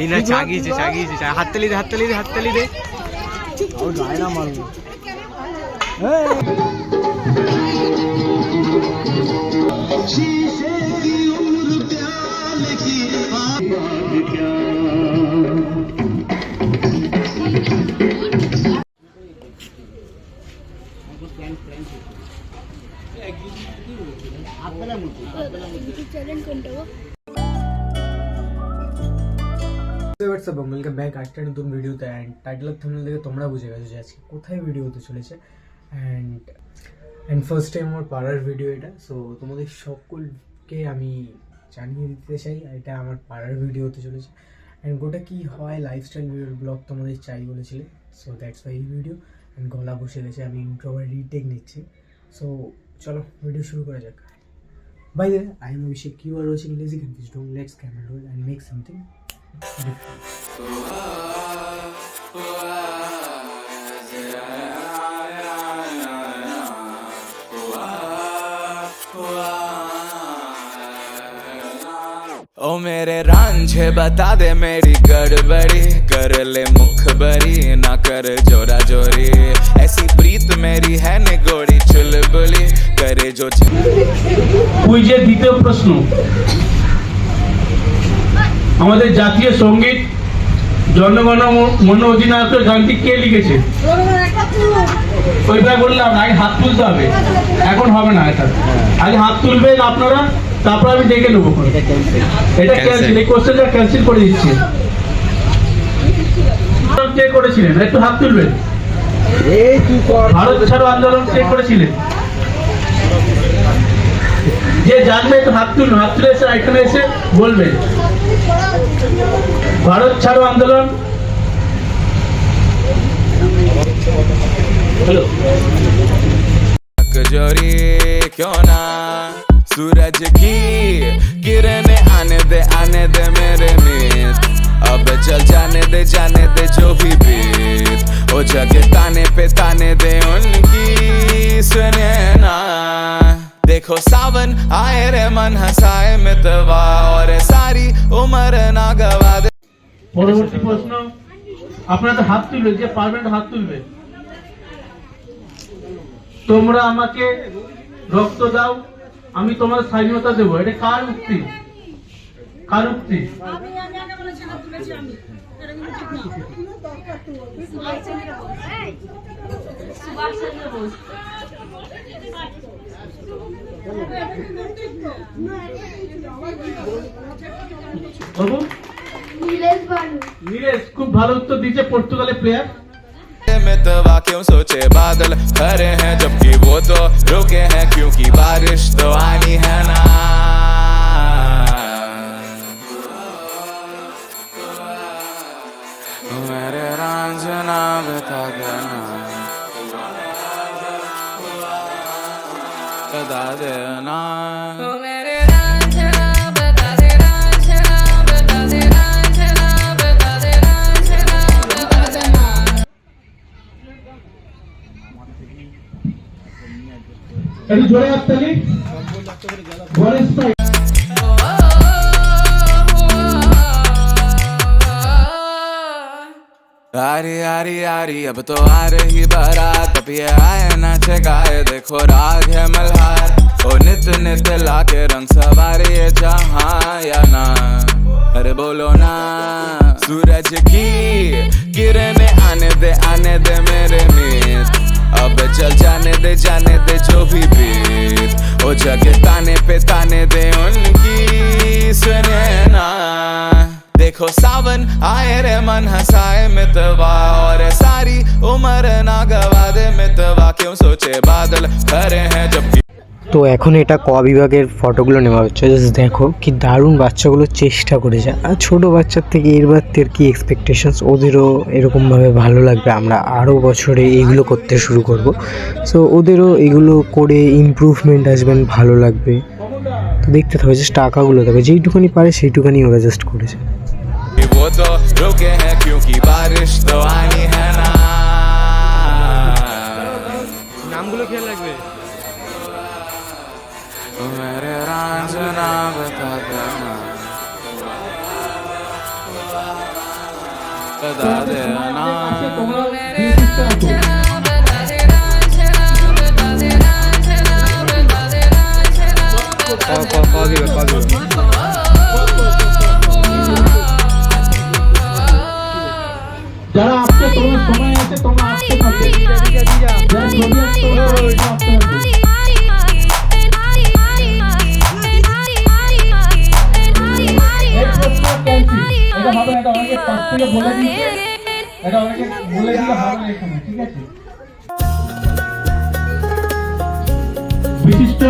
এই না চাগিয়েছে হাততালি দে ওয়েলকাম ব্যাক আজকে নতুন ভিডিওতে। অ্যান্ড টাইটেল অফ থাম্বনেল দেখে তোমরা বুঝে গেছো যে আজকে কোথায় ভিডিও হতে চলেছে। অ্যান্ড ফার্স্ট টাইম আমার পাড়ার ভিডিও এটা। সো তোমাদের সকলকে আমি জানিয়ে দিতে চাই এটা আমার পাড়ার ভিডিও হতে চলেছে। অ্যান্ড গোটা কী হয় লাইফস্টাইল ভিডিওর ব্লগ তোমাদের চাই বলেছিলে। সো দ্যাটস ওয়াই এই ভিডিও। অ্যান্ড গলা বসে গেছে, আমি ইন্ট্রো আবার রিটেক নিচ্ছি। সো চলো ভিডিও শুরু করা যাক। By the way, I am Abhishek. You are watching Lazy Confused. Let's camera roll and make something different. ओ मेरे रांझे बता दे मेरी गड़बड़ी, कर ले मुखबरी ना कर जोरा जोरी, ऐसी प्रीत मेरी है निगोड़ी चुलबुली करे जो কুইজের দ্বিতীয় প্রশ্ন, আমাদের জাতীয় সঙ্গীত জনগণ মন অধিনায়কের গানটি কে লিখেছে? ওইটা বললাম আগে হাত তুলতে হবে, এখন হবে না। এটা আগে হাত তুলবেন আপনারা, তারপর আমি দেখে নেবো। এটা ক্যান্সেল, এই কোশ্চেনটা ক্যান্সেল করে দিচ্ছি। কে করেছিলেন? একটু হাত তুলবেন। ভারত ছাড়ো আন্দোলন কে করেছিলেন? যে জানবে একটু হাত তুলুন, হাত তুলে এসে এখানে এসে বলবেন। ভারত ছাড়ো আন্দোলন হ্যালো जोरी क्यों ना सूरज की किरणें आने दे मेरे मीत, अब चल जाने दे जो भी बीत, ओ जगह ताने पे ताने दे उनकी सुने ना, देखो सावन आए रे मन हंसाए मितवा और सारी उम्र ना गवा दे। পরবর্তী প্রশ্ন, আপনারা তো হাত তুলবে, যে পারবেন হাত তুলবে। তোমরা আমাকে রক্ত দাও, আমি তোমার স্বাধীনতা দেবো, এটা কার উক্তি? কার উক্তি? নীলেশ খুব ভালো উত্তর দিয়েছে, পর্তুগালের প্লেয়ার। मितवा क्यों सोचे बादल खरे हैं जबकि वो तो रुके हैं, क्योंकि बारिश तो आनी है ना। मेरे रांझना बता देना, बता देना একটু জোরে হাততালি। গণেশ ভাই आरी आरी आरी अब तो आ रही बारात, अब ये आए नाचे गाए देखो राग है मल्हार, ओ नित नित लाके रंग सवारे ये जहां या ना, अरे बोलो ना। सूरज की किरणें आने दे मेरे मीत, अब चल जाने दे जो भी बीत, ओ जगह ताने पे ताने दे उनकी सुने ना, देखो सावन आए रे मन हंसाए मितवा और सारी उम्र ना गवा दे मितवा, क्यों सोचे बादल खरे हैं जबकि। তো এখন এটা ক বিভাগের ফটোগুলো নেওয়া হচ্ছে। জাস্ট দেখো কি দারুণ বাচ্চাগুলো চেষ্টা করেছে। আর ছোটো বাচ্চার থেকে এর বাচ্চার কী এক্সপেকটেশনস, ওদেরও এরকমভাবে ভালো লাগবে। আমরা আরও বছরে এইগুলো করতে শুরু করব। সো ওদেরও এগুলো করে ইমপ্রুভমেন্ট আসবেন, ভালো লাগবে। তো দেখতে থাকবে, জাস্ট টাকাগুলো দেখো, যেইটুখানি পারে সেইটুখানি ওরা জাস্ট করেছে। वो तो रुके हैं क्योंकि बारिश तो आनी है ना। नामগুলো কি আছে তোমরা আসতে পারবে। যার ছবি আছে তোমরা আসতে পারবে। এই প্রশ্ন ক্যান্সেল, এটা হবে না, এটা অনেকে পাশ থেকে বলে দিয়েছে, এটা অনেকে বলে দিলে হবে না এখানে, ঠিক আছে? বিশিষ্ট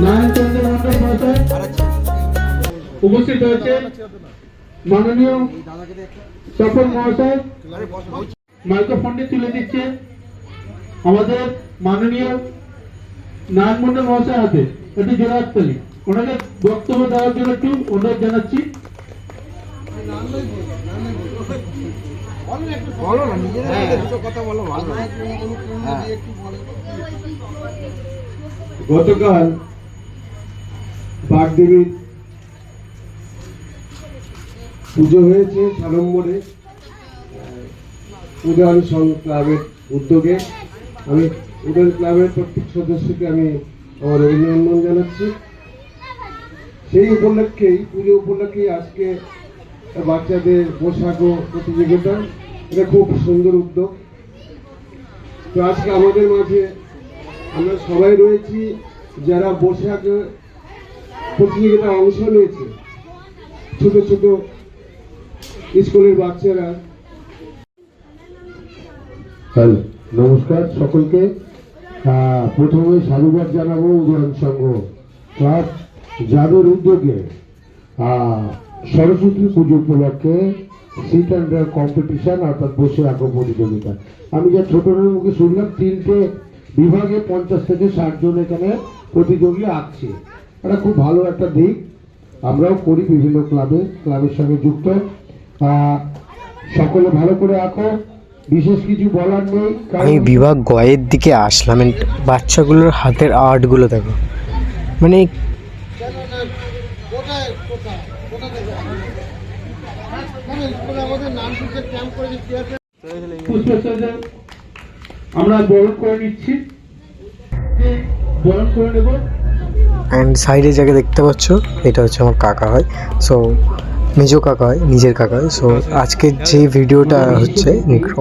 নারায়ণচন্দ্র মন্ডল মহাশয় উপস্থিত হয়েছে, মাননীয় সফল মহাশয় মাইক্রোফোনটি তুলে দিচ্ছে আমাদের মাননীয় নারায়ণ মন্ডল মহাশয় হাতে। একটি জোড়াতালি, ওনাকে বক্তব্য দেওয়ার জন্য একটু অনুরোধ জানাচ্ছি। গতকাল বাগদেবীর পুজো হয়েছে সাড়ম্বরে উদয়ন সংঘ ক্লাবের উদ্যোগে। আমি উদয়ন ক্লাবের প্রত্যেক সদস্যকে আমি আমার অভিনন্দন জানাচ্ছি। সেই উপলক্ষেই, পুজো উপলক্ষেই আজকে বাচ্চাদের পোশাক ও প্রতিযোগিতা, এটা খুব সুন্দর উদ্যোগ। তো আজকে আমাদের মাঝে আমরা সবাই রয়েছি যারা পোশাক প্রতিযোগিতায় অংশ নিয়েছে, ছোট ছোট স্কুলের বাচ্চারা। হ্যালো, নমস্কার সকলকে। প্রথমে সাধুবাদ জানাবো উদয়ন সংঘ ক্লাব, যাদের উদ্যোগে সরস্বতী পুজো উপলক্ষে সিট অ্যান্ড কম্পিটিশন অর্থাৎ বসে আঁকো প্রতিযোগিতা। আমি যা ছোটদের মুখে শুনলাম 3টে বিভাগে 50 থেকে 60 জন এখানে প্রতিযোগী আঁকছে। এটা খুব ভালো একটা দিক। আমরাও করি বিভিন্ন ক্লাবের সঙ্গে যুক্ত। সকলে ভালো করে আঁকো, বিশেষ কিছু বলার নেই। আমি বিভাগ গয়ের দিকে আসলাম, and বাচ্চাগুলোর হাতের আর্টগুলো দেখো, মানে আমরা বরণ করে নিচ্ছি, বরণ করে নেব। অ্যান্ড সাইডে যাকে দেখতে পাচ্ছ এটা হচ্ছে আমার কাকা হয়, সো মেজো কাকা হয়, নিজের কাকা হয়। সো আজকের যে ভিডিওটা হচ্ছে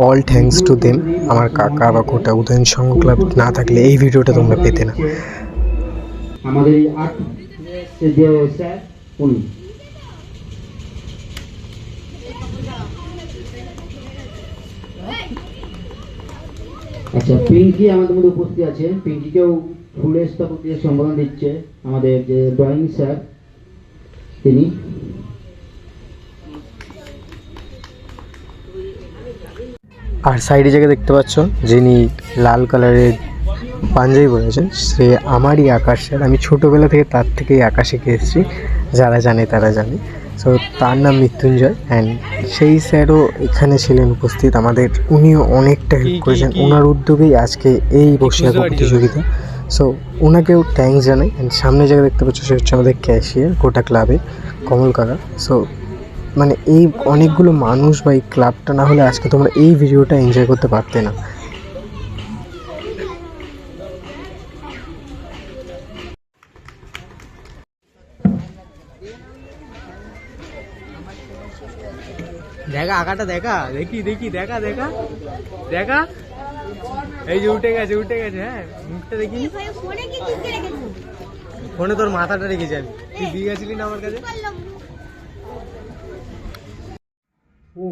অল থ্যাঙ্কস টু দেম, আমার কাকা বা গোটা উদয়ন সংঘ ক্লাব না থাকলে এই ভিডিওটা তোমরা পেতে না। আমাদের এই আর্ট যে স্যার উনি আচ্ছা, পিঙ্কি আমাদের মধ্যে উপস্থিত আছে। পিঙ্কিকেও ফুলের স্তবক দিয়ে সম্বোধন দিচ্ছে আমাদের যে ড্রয়িং স্যার, তিনি। আর সাইডে যাকে দেখতে পাচ্ছ যিনি লাল কালারের পাঞ্জাবি পরেছেন, সে আমারই আকাশ স্যার। আমি ছোটোবেলা থেকে তার থেকেই আঁকা শিখে এসেছি, যারা জানে তারা জানে। সো তার নাম মৃত্যুঞ্জয়, অ্যান্ড সেই স্যারও এখানে ছিলেন উপস্থিত আমাদের। উনিও অনেকটা হেল্প করেছেন, ওনার উদ্যোগেই আজকে এই বসে আঁকা প্রতিযোগিতা। সো ওনাকেও থ্যাঙ্কস জানাই। অ্যান্ড সামনে জায়গা দেখতে পাচ্ছ সে হচ্ছে আমাদের ক্যাশিয়ার গোটা ক্লাবে, কমল কাকা। সো মানে এই অনেকগুলো মানুষ বা এই ক্লাবটা না হলে আজকে তোমরা এই ভিডিওটা এনজয় করতে পারতে না। দেখা আঁকাটা দেখা, দেখি দেখি দেখা দেখা দেখা, এই যে উঠে গেছে উঠে গেছে। হ্যাঁ, মুখটা দেখি, ফোনে তোর মাথাটা রেখে যাবি, তুই দিয়ে গেছিলি না আমার কাছে। ও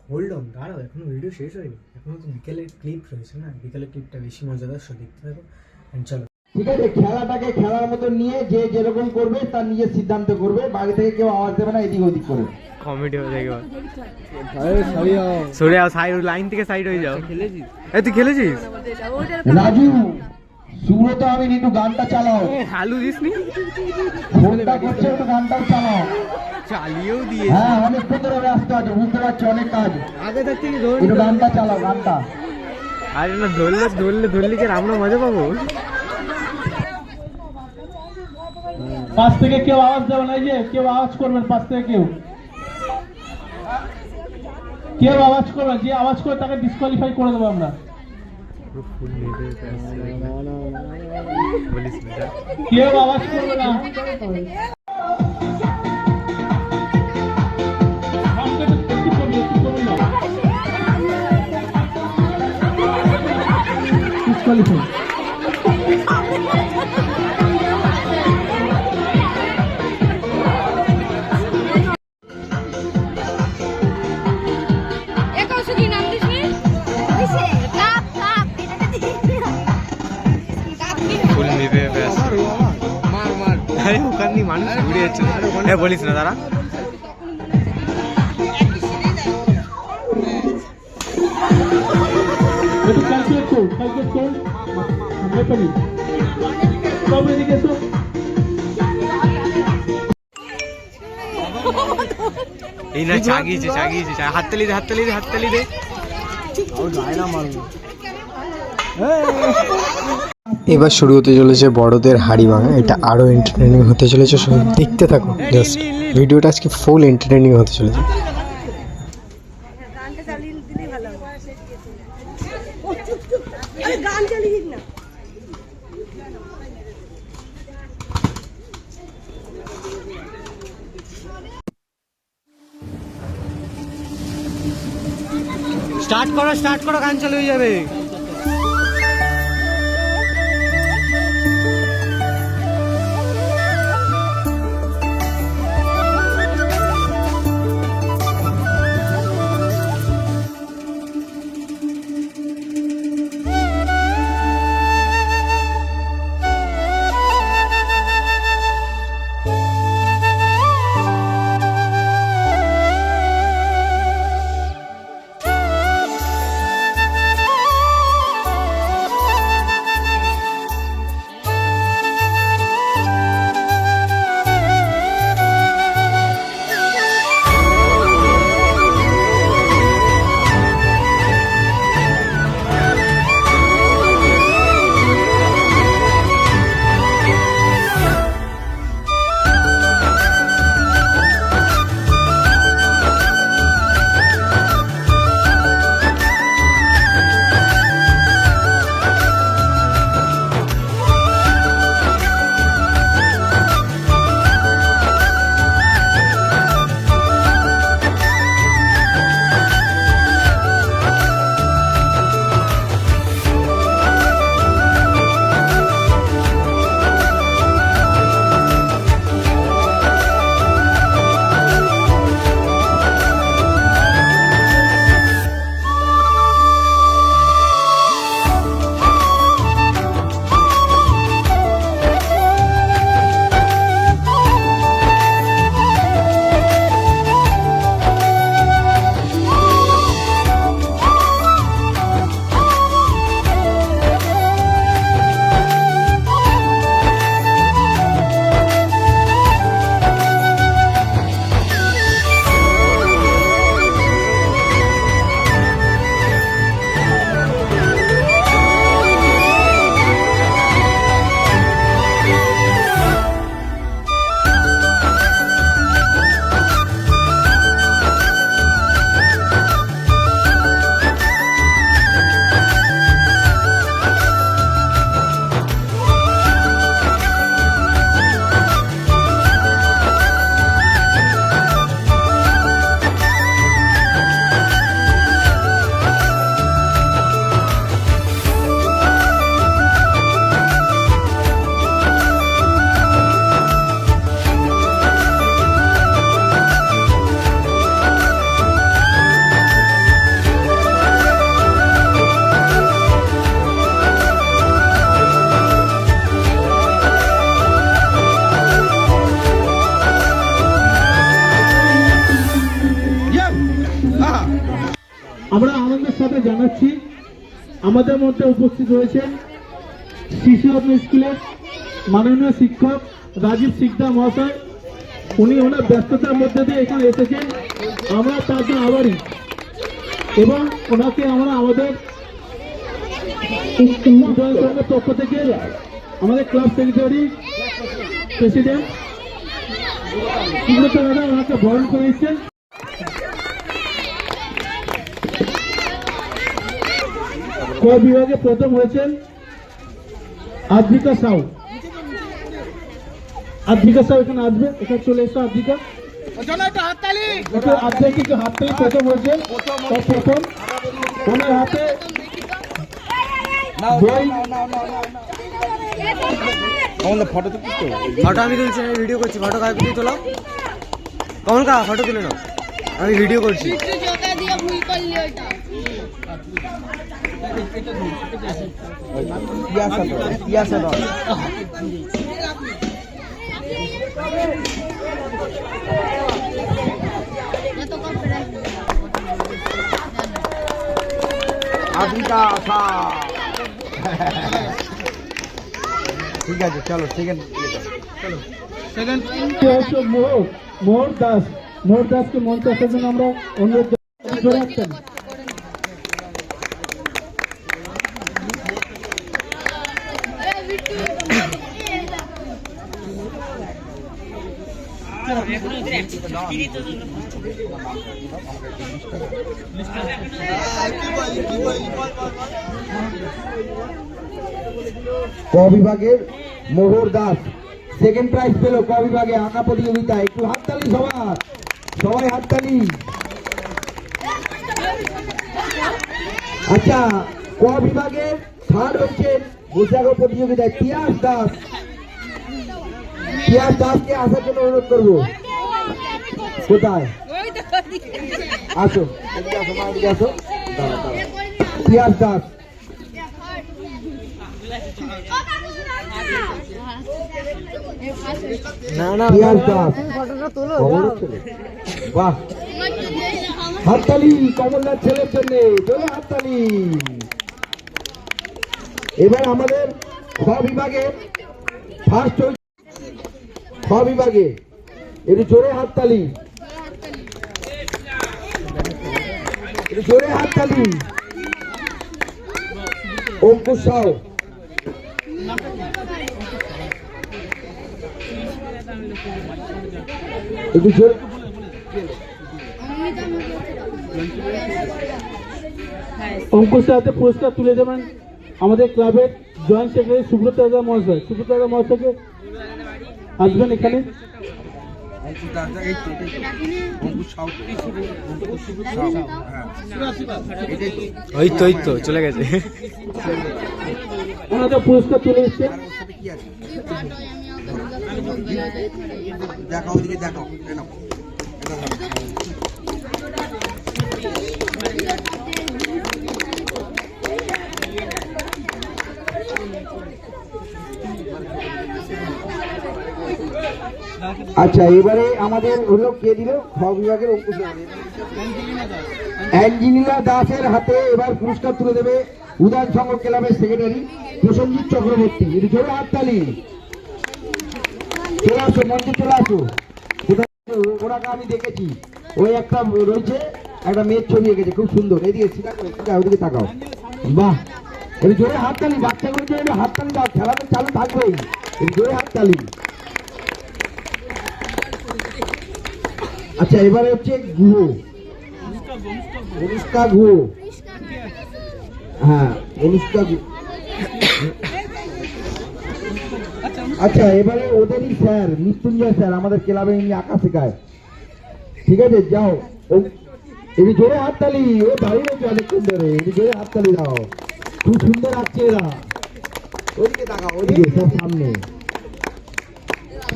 হোল্ড অন, দাঁড়াও, এখনো ভিডিও শেষ হয়নি, এখনো তো বিকেলের ক্লিপ রয়েছে না, বিকেলের ক্লিপটা বেশি মজাদার, সব দেখতে থাকো। চলো, ঠিক আছে, খেলাটাকে খেলার মতো নিয়ে যে যেরকম করবে তার নিজের সিদ্ধান্ত করবে, বাড়ি থেকে কেউ আওয়াজ দেবে না এদিক ওদিক করে। কমেডি হয়ে যাবে। সরে যাও, সাইড লাইন থেকে সাইড হয়ে যাও। খেলেছিস? এই তুই খেলেছিস? রাজু, সুব্রত, আমি একটু গানটা চালাও। হালু দিসনি? ফোনটা করছে, একটু গানটাও চালাও। চালিয়েও দিয়ে। হ্যাঁ, অনেক ভিতরে ব্যস্ত আছে, বুঝতে পারছি, অনেক কাজ। আগে থেকে একটু গানটা চালাও, গানটা। আরে না, ধরলে কি আমরা মজা পাবো? পাশ থেকে কেউ আওয়াজ দেবে না, এই যে কেউ আওয়াজ করবেন, পাশ থেকে কেউ আওয়াজ করবেন, যে আওয়াজ করে তাকে ডিসকোয়ালিফাই করে দেবো আমরা। কেউ আওয়াজ করবে না। লিখুন। ফুল নিবে ব্যাস আরে ওখানে মানুষ ঘুরে যাচ্ছে হ্যাঁ বলিস না দাঁড়া একটু ক্যালকুলেট করুন, আমরা পারি সব এদিকে এসো। এই না চাগিয়েছে হাততালি দে এবার শুরু হতে চলেছে বড়দের হাড়ি ভাঙা। এটা আরো এন্টারটেইনিং হতে চলেছে, শুধু দেখতে থাকো। জাস্ট ভিডিওটা আজকে ফুল এন্টারটেইনিং হতে চলেছে। গানটা চালিয়ে দিলেই ভালো হবে। আরে গান চালিয়ে দিন না। স্টার্ট করো গান চালু হয়ে যাবে আমরা আনন্দের সাথে জানাচ্ছি আমাদের মধ্যে উপস্থিত রয়েছেন শিশু আপনি স্কুলের মাননীয় শিক্ষক রাজীব সিকদার মহাশয়। উনি ওনার ব্যস্ততার মধ্যে দিয়ে এখানে এসেছেন, আমরা তার জন্য আভারী এবং ওনাকে আমরা আমাদের উদয় সংঘের পক্ষ থেকে আমাদের club secretary president Subrata madam ওনাকে বরণ করে এসেছেন। ক বিভাগে প্রথম হয়েছেন আদ্রিকা সাউ। আদ্রিকা সাউ এখানে আসবে, এখানে চলে এসো আদ্রিকা। আদ্রিকা হাততালি প্রথম হয়েছে, প্রথম ওনার হাতে বই ফটো আমি তুলছি, আমি ভিডিও করছি। ফটো কাকে তুই তোলো? কমল কা ফটো তুলে নাও, আমি ভিডিও করছি। ঠিক আছে, চলো সেকেন্ড। সেকেন্ড হচ্ছে মোহর দাস। মোহর দাসকে মঞ্চে আসার জন্য আমরা অনুরোধ করে আসছেন। ক বিভাগের মোহর দাস সেকেন্ড প্রাইজ পেল ক বিভাগে আঁকা প্রতিযোগিতা। একটু হাততালি সবার, সবাই হাততালি। আচ্ছা, ক বিভাগের থার্ড হচ্ছে বসে আঁকা প্রতিযোগিতায় তিয়াস দাস। তিয়াস দাসকে আসার জন্য অনুরোধ করবো। কোথায়? আসো, এদিকে আসো, মা এদিকে আসো। দাঁড়া, দাঁড়া। তিয়াস দাস। না না, তিয়াস দাস। ফটোটা তোলো। কমলের ছেলে। বাহ, হাততালি কমলদার ছেলের জন্য, জোরে হাততালি। এবার আমাদের খ বিভাগে ফার্স্ট খ বিভাগে একটু জোরে হাততালি, একটু জোরে হাততালি। অঙ্কুশ সাউ। একটু জোরে। অঙ্কুশের হাতে পুরস্কার তুলে দেবেন আমাদের ক্লাবের জয়েন্ট সেক্রেটারি সুব্রত দাদা মহাশয়। সুব্রত দাদা মহাশয়কে আসবেন এখানে। ওই তো চলে গেছে। ওনাদের পুরস্কার তুলে দিচ্ছে। দেখো ওদিকে, দেখো। আচ্ছা, এবারে আমাদের হলো কে দিল খ বিভাগের অঙ্কুশ অ্যাঞ্জেলিনা দাসের হাতে এবার পুরস্কার তুলে দেবে উদান সংঘ ক্লাবের সেক্রেটারি প্রসঞ্জিৎ চক্রবর্তী। এটি জোরে হাততালি। চলে আসো, মঞ্চে চলে আসো। ওনাকে আমি দেখেছি, ওই একটা রয়েছে, একটা মেয়ের ছবি এঁকেছে, খুব সুন্দর। এদিকে সিধা করে, সিধা ওদিকে তাকাও। বাহ, এটি জোরে হাততালি। বাচ্চাগুলোর জন্য হাততালি দাও, খেলা তো চালু থাকবেই। এটি জোরে হাততালি। আচ্ছা, এবারে হচ্ছে গুহ, অনুষ্কা গুহ। হ্যাঁ, অনুষ্কা গুহ। আচ্ছা, এবারে ওদেরই স্যার মৃত্যুঞ্জয় স্যার আমাদের ক্লাবে ইনি আঁকা শেখায়। ঠিক আছে, যাও। এটি জোরে হাততালি। ও দাঁড়িয়ে রয়েছে অনেকক্ষণ ধরে। এটি জোরে হাততালি দাও। খুব সুন্দর আসছে এরা। ওদিকে তাকাও, ওদিকে সব সামনে।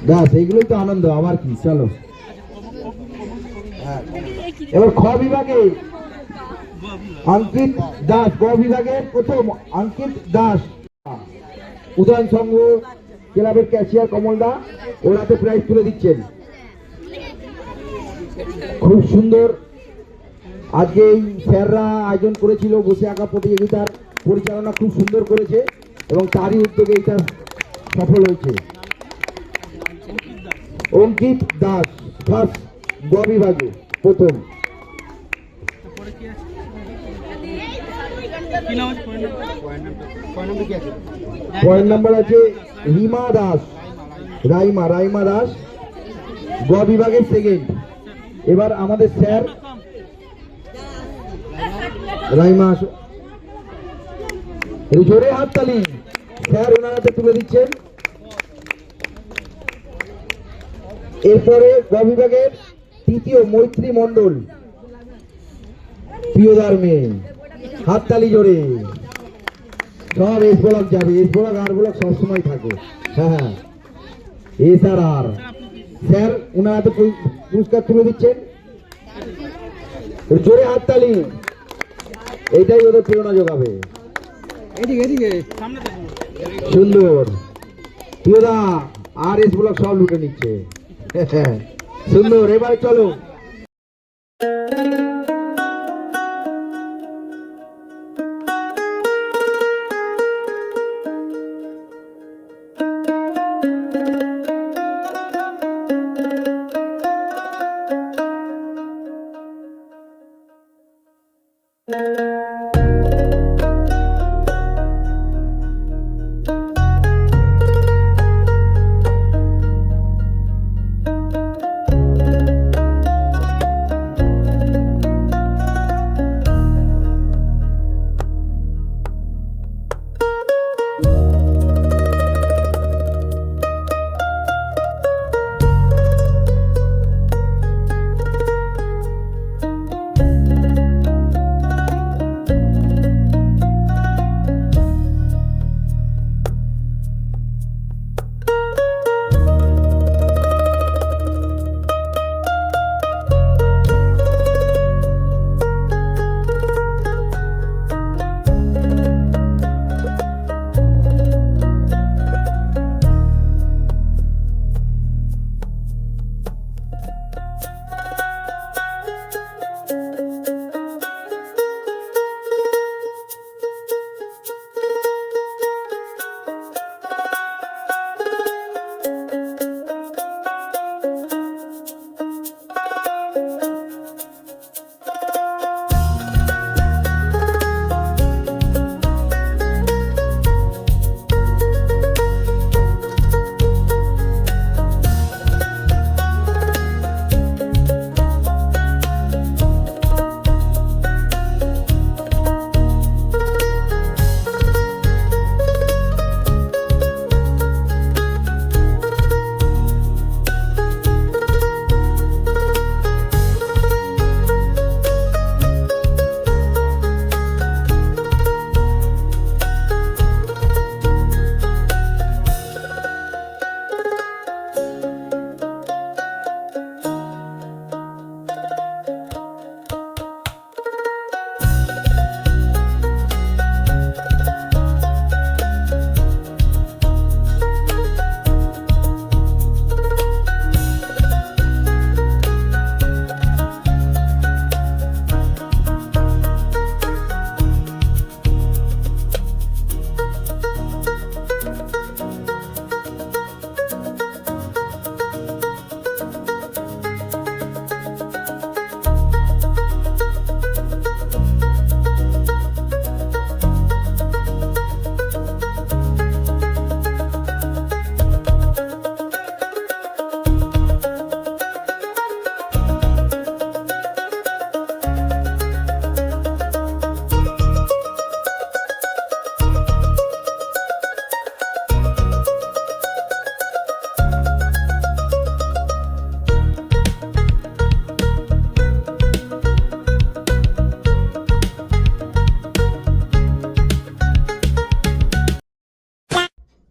ব্যাস, এইগুলোই তো আনন্দ, আমার কি। চলো, এবার খ বিভাগে অঙ্কিত দাস। গ বিভাগের প্রথম অঙ্কিত দাস। উদয়ন সংঘ ক্লাবের ক্যাশিয়ার কমল দা ওর হাতে প্রাইজ তুলে দিচ্ছেন। খুব সুন্দর আজকে এই স্যাররা আয়োজন করেছিল বসে আঁকা প্রতিযোগিতার পরিচালনা খুব সুন্দর করেছে এবং তারই উদ্যোগে এটা সফল হয়েছে। অঙ্কিত দাস ফার্স্ট গ বিভাগে প্রথম। পয়েন্ট নাম্বার আছে রিমা দাস, রাইমা দাস গ বিভাগের সেকেন্ড। এবার আমাদের স্যার রাইমা আসো, জোরে হাততালি। স্যার ওনার হাতে তুলে দিচ্ছেন। এরপরে গ বিভাগের তৃতীয় মৈত্রী মণ্ডল, প্রিয়দার মেয়ে। হাততালি জোরে। সব এস ব্লক যাবে, এস ব্লক আর ব্লক সবসময় থাকে। হ্যাঁ এস আর স্যার ওনার হাতে পুরস্কার তুলে দিচ্ছেন, জোরে হাততালি, এইটাই ওদের প্রেরণা যোগাবে। সুন্দর প্রিয়দা আর এস ব্লক সব লুটে নিচ্ছে। সুন্দর, এবার চলো।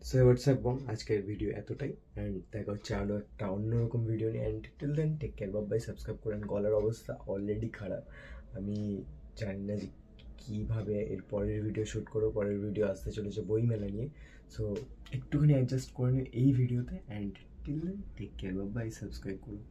সো হোয়াটসঅ্যাপ বং, আজকের ভিডিও এতটাই, অ্যান্ড দেখা হচ্ছে আরও একটা অন্যরকম ভিডিও নিয়ে। And till then take care, bye, subscribe করেন। গলার অবস্থা অলরেডি খারাপ, আমি জানি না যে কীভাবে এর পরের ভিডিও শ্যুট করবো। পরের ভিডিও আসতে চলেছে বইমেলা নিয়ে, সো একটুখানি অ্যাডজাস্ট করে নিন এই ভিডিওতে। And till then take care, bye, subscribe করুন।